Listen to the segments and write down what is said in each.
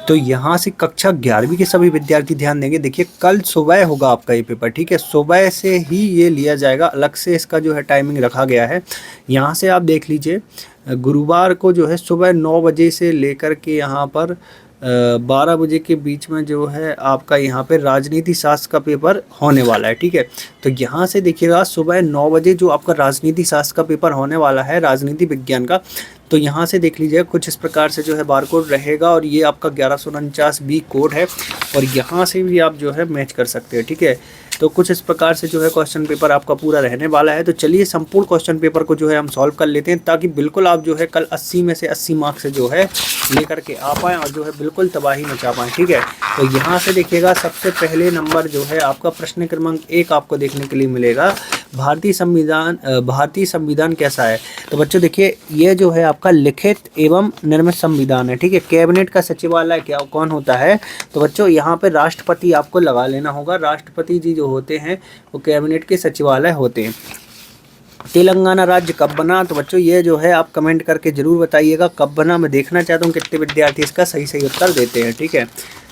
तो यहाँ से कक्षा 11वीं के सभी विद्यार्थी ध्यान देंगे। देखिए कल सुबह होगा आपका ये पेपर, ठीक है, सुबह से ही ये लिया जाएगा, अलग से इसका जो है टाइमिंग रखा गया है। यहाँ से आप देख लीजिए गुरुवार को जो है सुबह 9 बजे से लेकर के यहाँ पर 12 बजे के बीच में जो है आपका यहाँ पे राजनीति शास्त्र का पेपर होने वाला है, ठीक है। तो यहाँ से देखिएगा सुबह 9 बजे जो आपका राजनीति शास्त्र का पेपर होने वाला है, राजनीति विज्ञान का, तो यहाँ से देख लीजिए कुछ इस प्रकार से जो है बार कोड रहेगा और ये आपका 1149 बी कोड है और यहाँ से भी आप जो है मैच कर सकते हैं, ठीक है। तो कुछ इस प्रकार से जो है क्वेश्चन पेपर आपका पूरा रहने वाला है। तो चलिए संपूर्ण क्वेश्चन पेपर को जो है हम सॉल्व कर लेते हैं, ताकि बिल्कुल आप जो है कल 80 में से 80 मार्क्स से जो है लेकर के आ पाएँ और जो है बिल्कुल तबाही मचा पाएँ, ठीक है। तो यहाँ से देखिएगा सबसे पहले नंबर जो है आपका प्रश्न क्रमांक 1 आपको देखने के लिए मिलेगा, भारतीय संविधान कैसा है। तो बच्चों देखिए ये जो है आपका लिखित एवं निर्मित संविधान है, ठीक है। कैबिनेट का सचिवालय क्या कौन होता है, तो बच्चों यहाँ पे राष्ट्रपति आपको लगा लेना होगा। राष्ट्रपति जी जो होते हैं वो कैबिनेट के सचिवालय होते हैं। तेलंगाना राज्य कब बना, तो बच्चों ये जो है आप कमेंट करके जरूर बताइएगा कब बना। मैं देखना चाहता हूँ कितने विद्यार्थी इसका सही उत्तर देते हैं, ठीक है।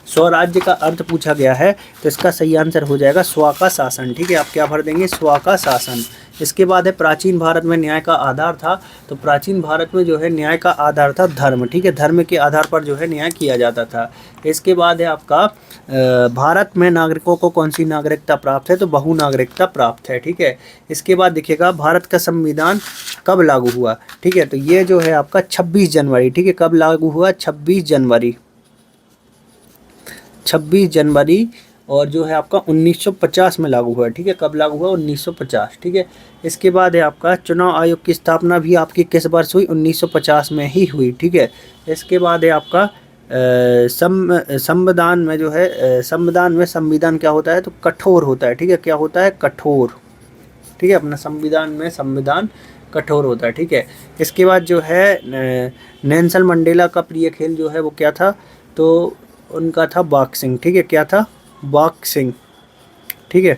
स्वराज्य का अर्थ पूछा गया है, तो इसका सही आंसर हो जाएगा स्व का शासन, ठीक है। आप क्या भर देंगे, स्व का शासन। इसके बाद है प्राचीन भारत में न्याय का आधार था, तो प्राचीन भारत में जो है न्याय का आधार था धर्म, ठीक है। धर्म के आधार पर जो है न्याय किया जाता था। इसके बाद है आपका भारत में नागरिकों को कौन सी नागरिकता प्राप्त है, तो बहु नागरिकता प्राप्त है, ठीक है। इसके बाद देखिएगा भारत का संविधान कब लागू हुआ, ठीक है। तो ये जो है आपका 26 जनवरी, ठीक है। कब लागू हुआ, 26 जनवरी और जो है आपका 1950 में लागू हुआ, ठीक है। कब लागू हुआ, 1950, ठीक है। इसके बाद है आपका चुनाव आयोग की स्थापना भी आपकी किस वर्ष हुई, 1950 में ही हुई, ठीक है। इसके बाद है आपका संविधान में जो है संविधान क्या होता है, तो कठोर होता है, ठीक है। क्या होता है, कठोर, ठीक है। अपना संविधान में संविधान कठोर होता है, ठीक है। इसके बाद जो है नेल्सन मंडेला का प्रिय खेल जो है वो क्या था, तो उनका था बॉक्सिंग, ठीक है। क्या था, बॉक्सिंग, ठीक है।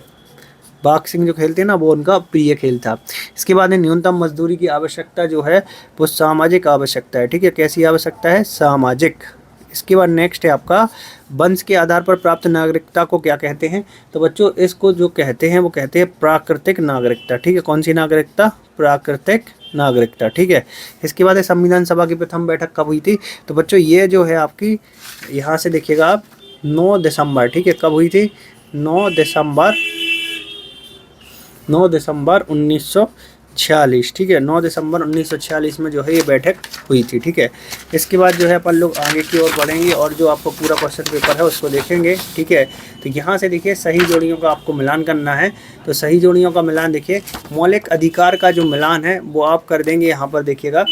बॉक्सिंग जो खेलते हैं ना वो उनका प्रिय खेल था। इसके बाद न्यूनतम मजदूरी की आवश्यकता जो है वो सामाजिक आवश्यकता है, ठीक है। कैसी आवश्यकता है, सामाजिक। इसके बाद नेक्स्ट है आपका वंश के आधार पर प्राप्त नागरिकता को क्या कहते हैं, तो बच्चों इसको जो कहते हैं वो कहते हैं प्राकृतिक नागरिकता, ठीक है। कौन सी नागरिकता, प्राकृतिक नागरिकता, ठीक है। इसके बाद संविधान सभा की प्रथम बैठक कब हुई थी, तो बच्चों ये जो है आपकी यहाँ से देखिएगा आप 9 दिसंबर, ठीक है। कब हुई थी, 9 दिसंबर 1946, ठीक है। 9 दिसंबर 1946 में जो है ये बैठक हुई थी, ठीक है। इसके बाद जो है अपन लोग आगे की ओर बढ़ेंगे और जो आपको पूरा क्वेश्चन पेपर है उसको देखेंगे, ठीक है। तो यहाँ से देखिए सही जोड़ियों का आपको मिलान करना है। तो सही जोड़ियों का मिलान देखिए, मौलिक अधिकार का जो मिलान है वो आप कर देंगे। यहाँ पर देखिएगा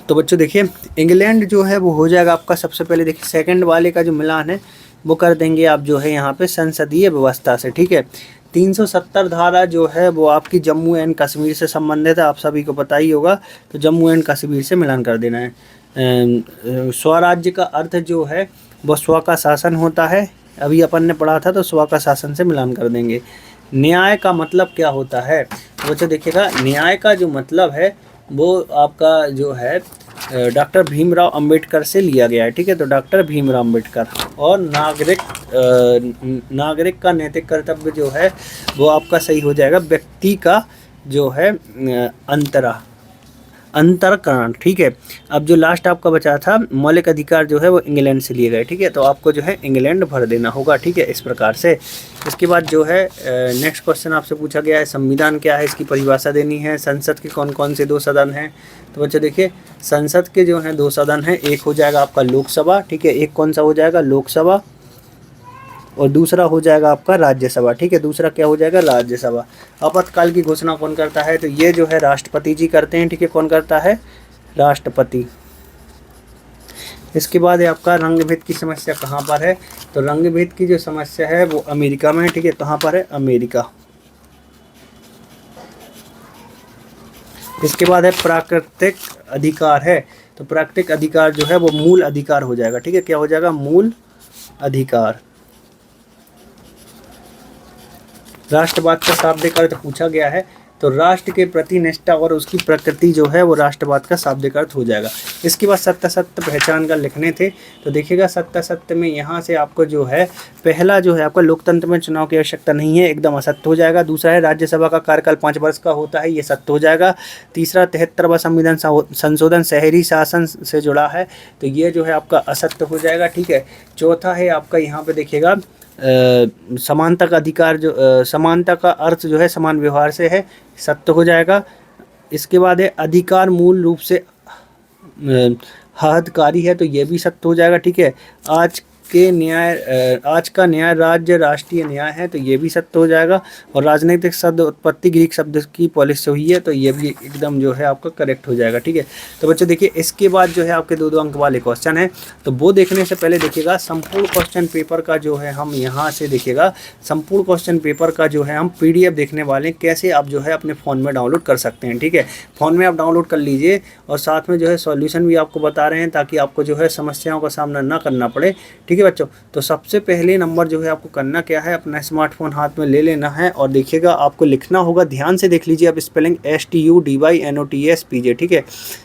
तो बच्चों देखिए इंग्लैंड जो है वो हो जाएगा आपका सबसे पहले। देखिए सेकंड वाले का जो मिलान है वो कर देंगे आप जो है यहाँ पे संसदीय व्यवस्था से, ठीक है। 370 धारा जो है वो आपकी जम्मू एंड कश्मीर से संबंधित है, आप सभी को पता ही होगा। तो जम्मू एंड कश्मीर से मिलान कर देना है। स्वराज्य का अर्थ जो है वो स्व का शासन होता है, अभी अपन ने पढ़ा था, तो स्व का शासन से मिलान कर देंगे। न्याय का मतलब क्या होता है, तो बच्चों देखिएगा न्याय का जो मतलब है वो आपका जो है डॉक्टर भीमराव अंबेडकर से लिया गया है, ठीक है। तो डॉक्टर भीमराव अंबेडकर। और नागरिक का नैतिक कर्तव्य जो है वो आपका सही हो जाएगा व्यक्ति का जो है अंतरकरण, ठीक है। अब जो लास्ट आपका बचा था मौलिक अधिकार जो है वो इंग्लैंड से लिए गए, ठीक है। तो आपको जो है इंग्लैंड भर देना होगा, ठीक है, इस प्रकार से। इसके बाद जो है नेक्स्ट क्वेश्चन आपसे पूछा गया है संविधान क्या है, इसकी परिभाषा देनी है। संसद के कौन कौन से 2 सदन हैं, तो बच्चों देखिए संसद के जो हैं 2 सदन हैं। एक हो जाएगा आपका लोकसभा, ठीक है। एक कौन सा हो जाएगा, लोकसभा, और दूसरा हो जाएगा आपका राज्यसभा, ठीक है। दूसरा क्या हो जाएगा, राज्यसभा। आपातकाल की घोषणा कौन करता है, तो ये जो है राष्ट्रपति जी करते हैं, ठीक है। कौन करता है, राष्ट्रपति। इसके बाद है आपका रंग भेद की समस्या कहाँ पर है, तो रंग भेद की जो समस्या है वो अमेरिका में है, ठीक है। कहाँ पर है, अमेरिका। इसके बाद है प्राकृतिक अधिकार है, तो प्राकृतिक अधिकार जो है वो मूल अधिकार हो जाएगा, ठीक है। क्या हो जाएगा, मूल अधिकार। राष्ट्रवाद का शाब्दिक अर्थ पूछा गया है, तो राष्ट्र के प्रति निष्ठा और उसकी प्रकृति जो है वो राष्ट्रवाद का शाब्दिक अर्थ हो जाएगा। इसके बाद सत्य सत्य पहचान कर लिखने थे, तो देखिएगा सत्य सत्य में यहाँ से आपको जो है पहला जो है आपका लोकतंत्र में चुनाव की आवश्यकता नहीं है, एकदम असत्य हो जाएगा। दूसरा है राज्यसभा का कार्यकाल 5 वर्ष का होता है, ये सत्य हो जाएगा। तीसरा 73वां संविधान संशोधन शहरी शासन से जुड़ा है, तो ये जो है आपका असत्य हो जाएगा, ठीक है। चौथा है आपका यहाँ पे देखिएगा समानता का अधिकार, जो समानता का अर्थ जो है समान व्यवहार से है, सत्य हो जाएगा। इसके बाद है अधिकार मूल रूप से हदकारी है, तो ये भी सत्य हो जाएगा, ठीक है। आज का न्याय राज्य राष्ट्रीय न्याय है, तो ये भी सत्य हो जाएगा। और राजनीतिक शब्द उत्पत्ति ग्रीक शब्द की पॉलिश से हुई है, तो ये भी एकदम जो है आपका करेक्ट हो जाएगा, ठीक है। तो बच्चों देखिए इसके बाद जो है आपके 2-2 अंक वाले क्वेश्चन है, तो वो देखने से पहले देखिएगा संपूर्ण क्वेश्चन पेपर का जो है हम यहाँ से देखिएगा संपूर्ण क्वेश्चन पेपर का जो है हम PDF देखने वाले हैं, कैसे आप जो है अपने फ़ोन में डाउनलोड कर सकते हैं, ठीक है। फ़ोन में आप डाउनलोड कर लीजिए और साथ में जो है सॉल्यूशन भी आपको बता रहे हैं, ताकि आपको जो है समस्याओं का सामना ना करना पड़े, ठीक है बच्चों। तो सबसे पहले नंबर जो है आपको करना क्या है, अपना स्मार्टफोन हाथ में ले लेना है और देखिएगा आपको लिखना होगा, ध्यान से देख लीजिए आप स्पेलिंग STUDYNOTSPJ, ठीक है।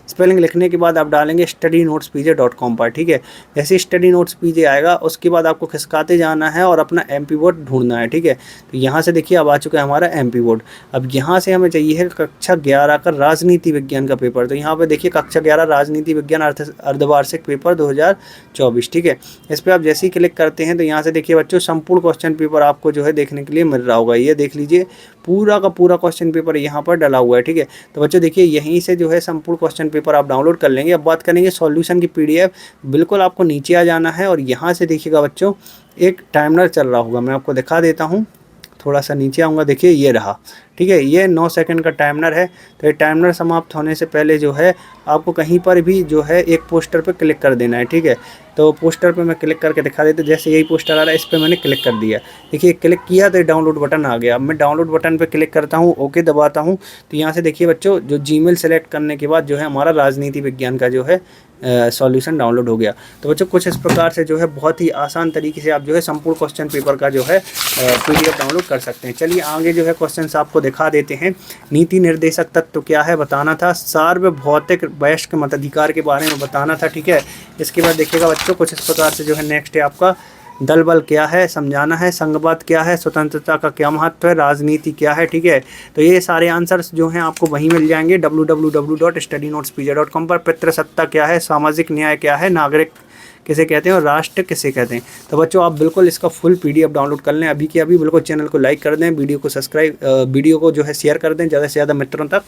स्पेलिंग लिखने के बाद आप डालेंगे studynotespj.com पर, ठीक है। जैसे स्टडी नोट्स पीजे आएगा उसके बाद आपको खिसकाते जाना है और अपना MP बोर्ड ढूंढना है, ठीक है। तो यहाँ से देखिए अब आ चुका है हमारा MP बोर्ड। अब यहाँ से हमें चाहिए है कक्षा 11 का राजनीति विज्ञान का पेपर, तो यहाँ पे देखिए कक्षा 11 राजनीति विज्ञान अर्धवार्षिक पेपर 2024, ठीक है। इस पर आप जैसे ही क्लिक करते हैं तो यहाँ से देखिए बच्चों संपूर्ण क्वेश्चन पेपर आपको जो है देखने के लिए मिल रहा होगा, ये देख लीजिए पूरा का पूरा क्वेश्चन पेपर यहाँ पर डला हुआ है, ठीक है। तो बच्चों देखिए यहीं से जो है संपूर्ण क्वेश्चन पेपर आप डाउनलोड कर लेंगे। अब बात करेंगे सॉल्यूशन की PDF, बिल्कुल आपको नीचे आ जाना है और यहाँ से देखिएगा बच्चों एक टाइमर चल रहा होगा, मैं आपको दिखा देता हूँ, थोड़ा सा नीचे आऊँगा, देखिए ये रहा, ठीक है। ये 9 सेकंड का टाइमर है, तो ये टाइमर समाप्त होने से पहले जो है आपको कहीं पर भी जो है एक पोस्टर पर क्लिक कर देना है, ठीक है। तो पोस्टर पे मैं क्लिक करके दिखा देता हूँ, जैसे यही पोस्टर आ रहा है इस पर मैंने क्लिक कर दिया, देखिए क्लिक किया तो डाउनलोड बटन आ गया। अब मैं डाउनलोड बटन पे क्लिक करता हूँ, ओके दबाता हूँ, तो यहाँ से देखिए बच्चों जो जीमेल सेलेक्ट करने के बाद जो है हमारा राजनीति विज्ञान का जो है सॉल्यूशन डाउनलोड हो गया। तो बच्चों कुछ इस प्रकार से जो है बहुत ही आसान तरीके से आप जो है संपूर्ण क्वेश्चन पेपर का जो है PDF डाउनलोड कर सकते हैं। चलिए आगे जो है क्वेश्चन आपको दिखा देते हैं। नीति निर्देशक तत्व क्या है बताना था, सार्वभौतिक वयस्क मताधिकार के बारे में बताना था, ठीक है। इसके बाद देखिएगा बच्चों कुछ इस प्रकार से जो है नेक्स्ट है आपका दल बल क्या है समझाना है, संघवाद क्या है, स्वतंत्रता का क्या महत्व है, राजनीति क्या है, ठीक है। तो ये सारे आंसर्स जो हैं आपको वहीं मिल जाएंगे www.studynotespj.com पर। पितृसत्ता क्या है, सामाजिक न्याय क्या है, नागरिक किसे कहते हैं और राष्ट्र किसे कहते हैं। तो बच्चों आप बिल्कुल इसका फुल PDF डाउनलोड कर लें अभी के अभी, बिल्कुल चैनल को लाइक कर दें, वीडियो को जो है शेयर कर दें ज़्यादा से ज़्यादा मित्रों तक।